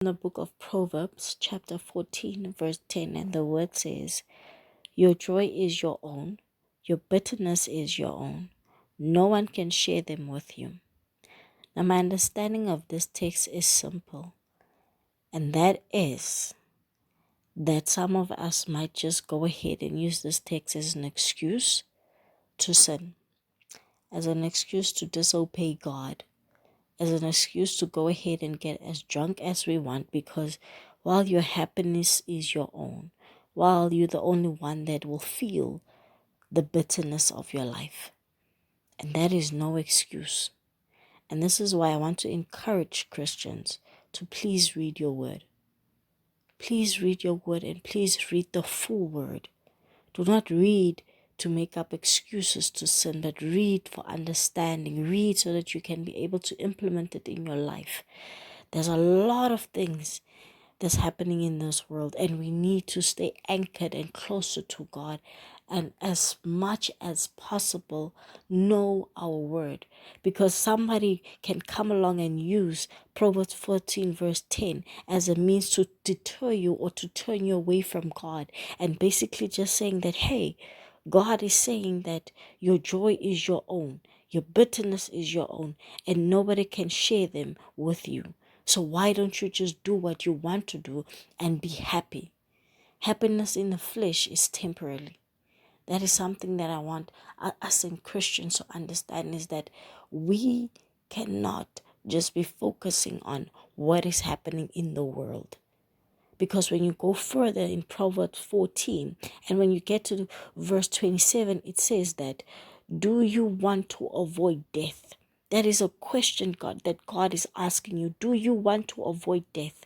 In the book of Proverbs, chapter 14, verse 10, and the word says, "Your joy is your own, your bitterness is your own. No one can share them with you." Now, my understanding of this text is simple, and that is that some of us might just go ahead and use this text as an excuse to sin, as an excuse to disobey God, as an excuse to go ahead and get as drunk as we want, because while your happiness is your own, while you're the only one that will feel the bitterness of your life. And that is no excuse. And this is why I want to encourage Christians to please read your word. Please read your word, and please read the full word. Do not read to make up excuses to sin, but read for understanding. Read so that you can be able to implement it in your life. There's a lot of things that's happening in this world, and we need to stay anchored and closer to God, and as much as possible know our word, because somebody can come along and use Proverbs 14 verse 10 as a means to deter you or to turn you away from God, and basically just saying that, hey, God is saying that your joy is your own, your bitterness is your own, and nobody can share them with you. So why don't you just do what you want to do and be happy? Happiness in the flesh is temporary. That is something that I want us in Christians to understand, is that we cannot just be focusing on what is happening in the world. Because when you go further in Proverbs 14, and when you get to verse 27, it says that, do you want to avoid death? That is a question that God is asking you. Do you want to avoid death?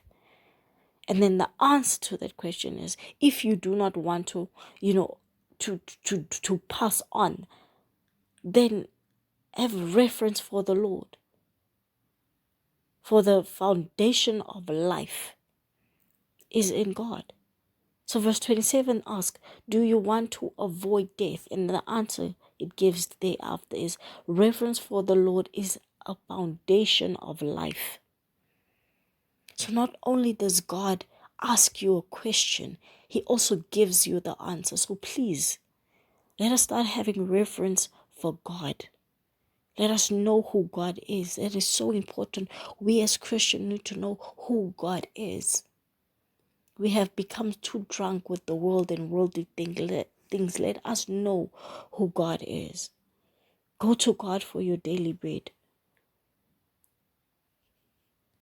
And then the answer to that question is, if you do not want to, to pass on, then have reverence for the Lord. For the foundation of life is in God. So verse 27 asks, do you want to avoid death? And the answer it gives thereafter is, reverence for the Lord is a foundation of life. So not only does God ask you a question, he also gives you the answer. So please, let us start having reverence for God. Let us know who God is. That is so important. We as Christians need to know who God is. We have become too drunk with the world and worldly things. Let us know who God is. Go to God for your daily bread.